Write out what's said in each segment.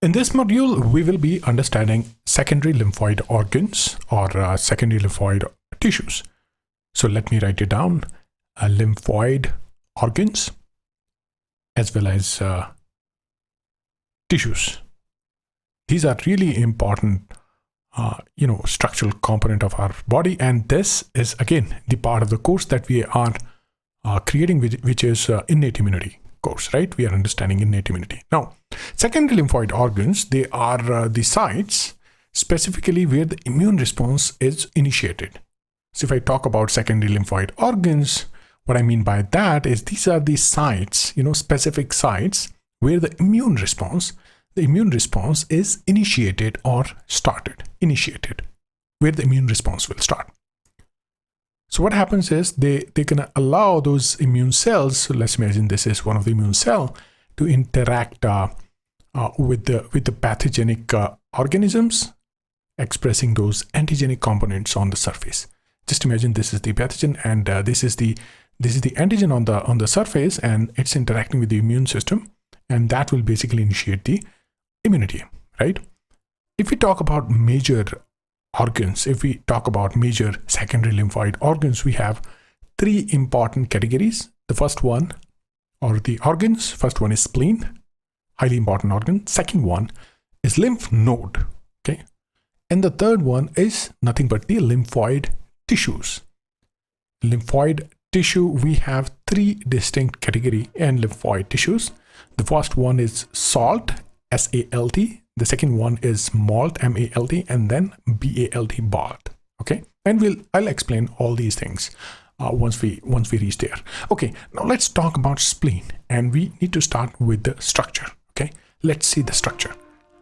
In this module, we will be understanding secondary lymphoid organs or secondary lymphoid tissues. So let me write it down, lymphoid organs as well as tissues. These are really important, structural component of our body. And this is again, the part of the course that we are creating, which is innate immunity course, right? We are understanding innate immunity. Now, secondary lymphoid organs, they are the sites specifically where the immune response is initiated. So if I talk about secondary lymphoid organs, what I mean by that is these are the sites, specific sites where the immune response is initiated or started, where the immune response will start. So what happens is they can allow those immune cells, so let's imagine this is one of the immune cell, to interact with the pathogenic organisms, expressing those antigenic components on the surface. Just imagine this is the pathogen and this is the antigen on the surface, and it's interacting with the immune system, and that will basically initiate the immunity, right? If we talk about major organs, if we talk about major secondary lymphoid organs, we have three important categories. The first one, or the organs, first one is spleen, highly important organ. Second one is lymph node, okay? And the third one is nothing but the lymphoid tissues. Lymphoid tissue, we have three distinct category in lymphoid tissues. The first one is SALT, S-A-L-T. The second one is MALT, M-A-L-T, and then B-A-L-T, BALT. Okay, and I'll explain all these things once we reach there. Okay, now let's talk about spleen, and we need to start with the structure. Okay, let's see the structure.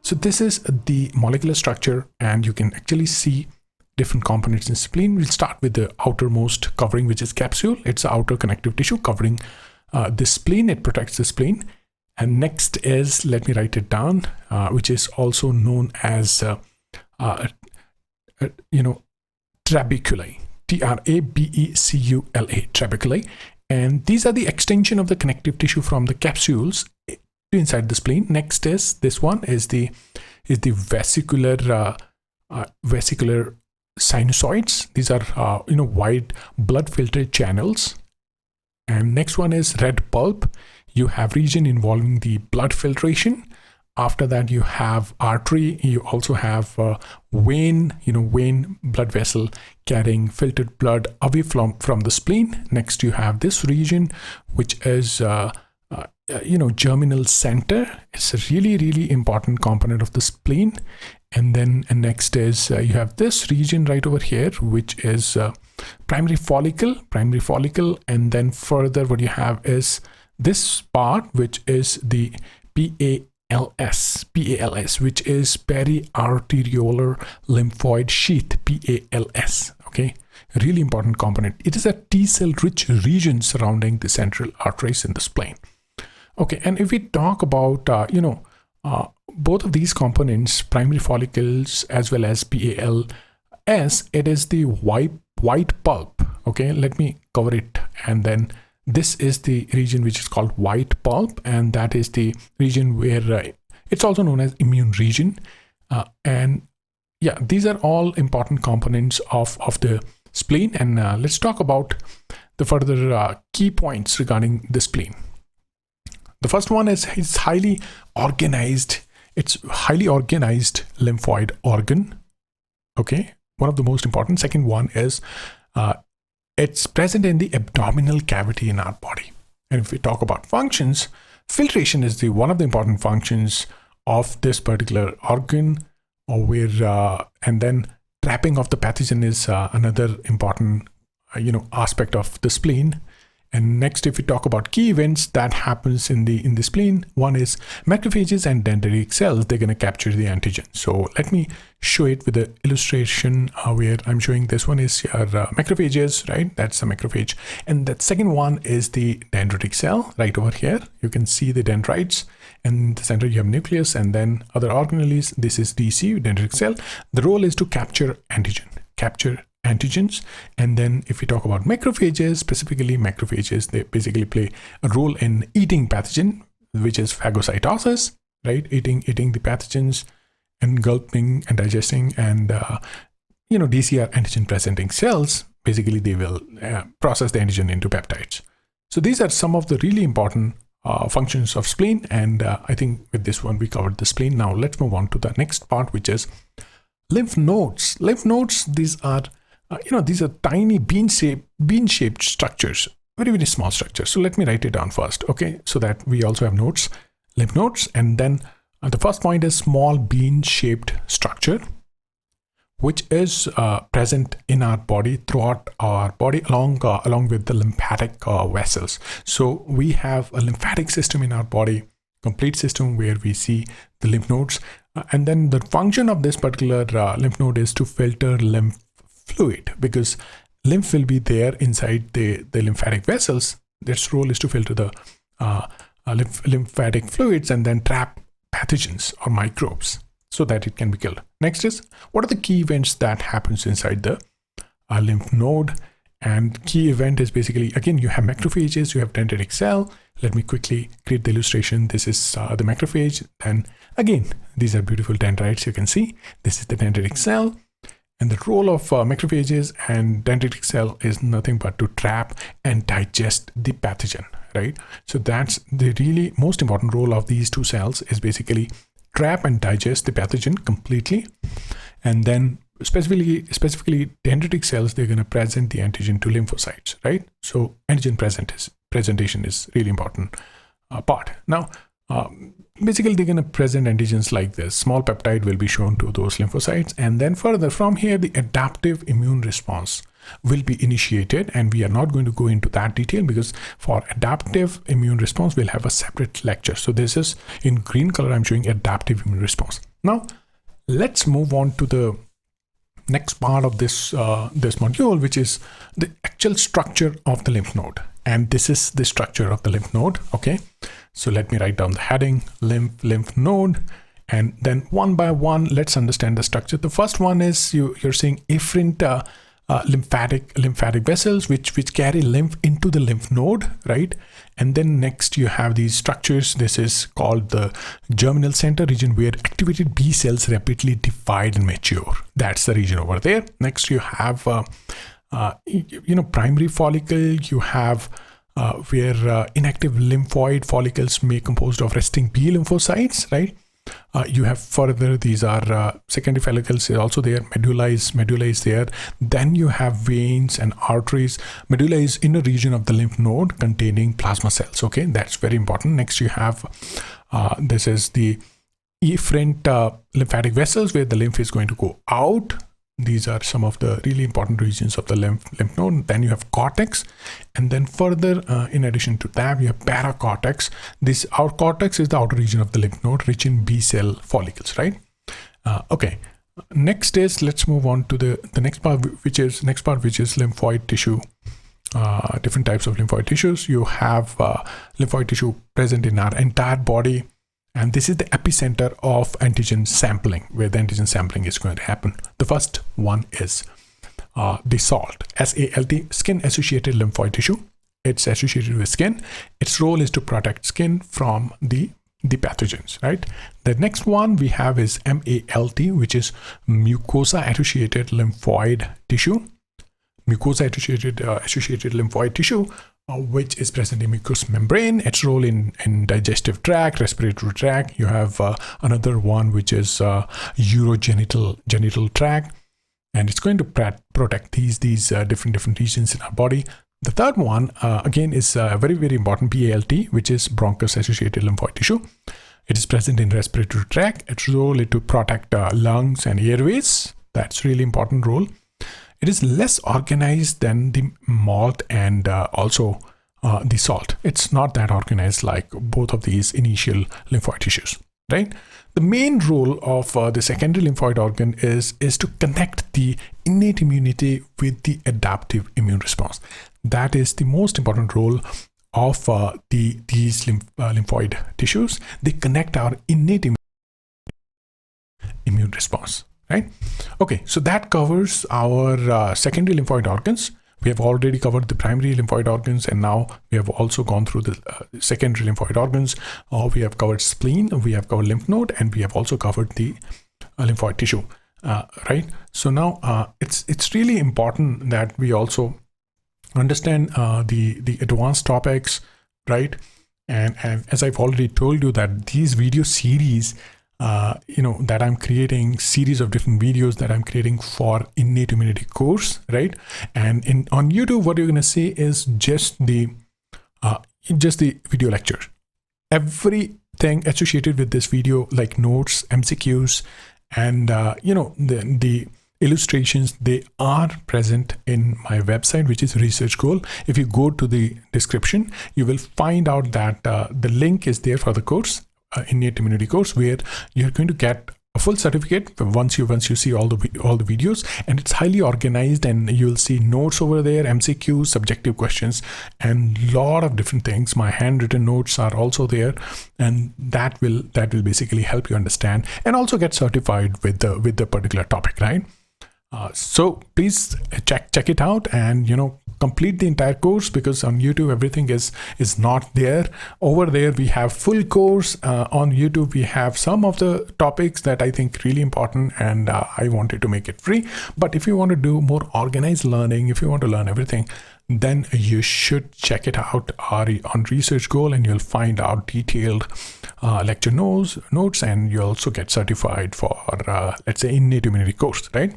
So this is the molecular structure, and you can actually see different components in spleen. We'll start with the outermost covering, which is capsule. It's the outer connective tissue covering the spleen. It protects the spleen. And next is, let me write it down, which is also known as, trabeculae, T-R-A-B-E-C-U-L-A, trabeculae. And these are the extension of the connective tissue from the capsules inside the spleen. Next is, this one is the vesicular sinusoids. These are, wide blood filtrate channels. And next one is red pulp. You have region involving the blood filtration. After that, you have artery. You also have vein, vein blood vessel carrying filtered blood away from the spleen. Next, you have this region, which is, germinal center. It's a really, really important component of the spleen. And then next is you have this region right over here, which is primary follicle. And then further, what you have is this part, which is the PALS, which is periarteriolar lymphoid sheath, PALS. Okay, really important component. It is a T cell rich region surrounding the central arteries in the spleen. Okay, and if we talk about both of these components, primary follicles as well as PALS, it is the white pulp. Okay, let me cover it, and then this is the region which is called white pulp, and that is the region where it's also known as immune region. And yeah, these are all important components of the spleen. And let's talk about the further key points regarding the spleen. The first one is it's highly organized. It's highly organized lymphoid organ. Okay, one of the most important. Second one is it's present in the abdominal cavity in our body. And if we talk about functions, filtration is one of the important functions of this particular organ, and then trapping of the pathogen is another important aspect of the spleen. And next, if we talk about key events that happens in the spleen, one is macrophages and dendritic cells. They're going to capture the antigen. So let me show it with the illustration where I'm showing this one is your macrophages, right? That's a macrophage. And that second one is the dendritic cell right over here. You can see the dendrites, and in the center you have nucleus, and then other organelles. This is DC, dendritic cell. The role is to capture antigens. And then if we talk about macrophages, specifically macrophages, they basically play a role in eating pathogen, which is phagocytosis, right? Eating the pathogens, engulfing and digesting, and these are antigen presenting cells. Basically, they will process the antigen into peptides. So these are some of the really important functions of spleen, and I think with this one we covered the spleen. Now let's move on to the next part, which is lymph nodes. Lymph nodes, these are tiny bean-shaped structures, very, very small structures. So let me write it down first, okay, so that we also have nodes, lymph nodes. And then the first point is small bean-shaped structure, which is present in our body, throughout our body, along with the lymphatic vessels. So we have a lymphatic system in our body, complete system, where we see the lymph nodes. And then the function of this particular lymph node is to filter lymph fluid, because lymph will be there inside the lymphatic vessels. Its role is to filter the lymphatic fluids and then trap pathogens or microbes so that it can be killed. Next is, what are the key events that happens inside the lymph node? And key event is basically, again, you have macrophages, you have dendritic cell. Let me quickly create the illustration. This is the macrophage, and again, these are beautiful dendrites. You can see this is the dendritic cell. And the role of macrophages and dendritic cell is nothing but to trap and digest the pathogen, right? So that's the really most important role of these two cells, is basically trap and digest the pathogen completely. And then specifically dendritic cells, they're going to present the antigen to lymphocytes, right? So antigen presentation is really important part. Now, basically, they're going to present antigens like this. Small peptide will be shown to those lymphocytes. And then further from here, the adaptive immune response will be initiated. And we are not going to go into that detail, because for adaptive immune response, we'll have a separate lecture. So this is in green color, I'm showing adaptive immune response. Now, let's move on to the next part of this module, which is the actual structure of the lymph node. And this is the structure of the lymph node, okay? So let me write down the heading, lymph node, and then one by one, let's understand the structure. The first one is you're seeing efferent lymphatic vessels, which carry lymph into the lymph node, right? And then next you have these structures. This is called the germinal center region, where activated B cells rapidly divide and mature. That's the region over there. Next you have primary follicle. You have where inactive lymphoid follicles may composed of resting B lymphocytes, right? You have further, these are secondary follicles is also there. Medulla is there. Then you have veins and arteries. Medulla is in a region of the lymph node containing plasma cells. Okay, that's very important. Next, you have this is the efferent lymphatic vessels, where the lymph is going to go out. These are some of the really important regions of the lymph node. Then you have cortex, and then further, in addition to that, you have paracortex. Our cortex is the outer region of the lymph node, rich in B cell follicles, right? Okay. Next is, let's move on to the next part, which is lymphoid tissue. Different types of lymphoid tissues. You have lymphoid tissue present in our entire body. And this is the epicenter of antigen sampling, where the antigen sampling is going to happen. The first one is the SALT, S-A-L-T, skin-associated lymphoid tissue. It's associated with skin. Its role is to protect skin from the pathogens, right? The next one we have is MALT, which is mucosa-associated lymphoid tissue. Mucosa-associated lymphoid tissue, which is present in mucous membrane. Its role in digestive tract, respiratory tract. You have another one, which is urogenital tract, and it's going to protect these different regions in our body. The third one again is very, very important, BALT, which is bronchus-associated lymphoid tissue. It is present in respiratory tract. Its role is to protect lungs and airways. That's really important role. It is less organized than the MALT and also the SALT. It's not that organized like both of these initial lymphoid tissues, right? The main role of the secondary lymphoid organ is to connect the innate immunity with the adaptive immune response. That is the most important role of these lymphoid tissues. They connect our innate immune response. Right? Okay, so that covers our secondary lymphoid organs. We have already covered the primary lymphoid organs, and now we have also gone through the secondary lymphoid organs. We have covered spleen, we have covered lymph node, and we have also covered the lymphoid tissue, right? So now it's really important that we also understand the advanced topics, right? And as I've already told you, that these video series, that I'm creating, series of different videos that I'm creating for innate immunity course, right? And on YouTube, what you're going to see is just the video lecture. Everything associated with this video, like notes, MCQs, and the illustrations, they are present in my website, which is Research Goal. If you go to the description, you will find out that the link is there for the course, innate immunity course, where you're going to get a full certificate once you see all the videos, and it's highly organized, and you'll see notes over there, MCQs, subjective questions, and lot of different things. My handwritten notes are also there, and that will basically help you understand and also get certified with the particular topic, right? So please check it out, and complete the entire course, because on YouTube everything is not there. Over there we have full course. On YouTube we have some of the topics that I think really important, and I wanted to make it free. But if you want to do more organized learning, if you want to learn everything, then you should check it out on Research Goal, and you'll find out detailed lecture notes, and you also get certified for let's say innate immunity course, right?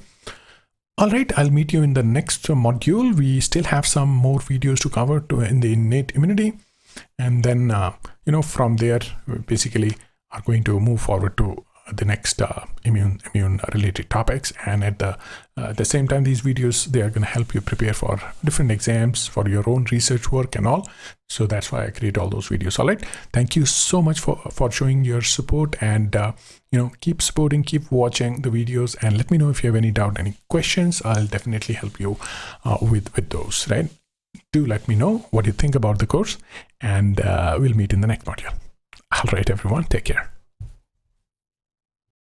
All right, I'll meet you in the next module. We still have some more videos to cover in the innate immunity, and then from there we basically are going to move forward to the next immune related topics. And at the same time, these videos, they are going to help you prepare for different exams, for your own research work and all. So that's why I create all those videos. All right, thank you so much for showing your support, and keep supporting, keep watching the videos, and let me know if you have any doubt, any questions. I'll definitely help you with those, right? Do let me know what you think about the course, and we'll meet in the next module. All right, everyone, take care.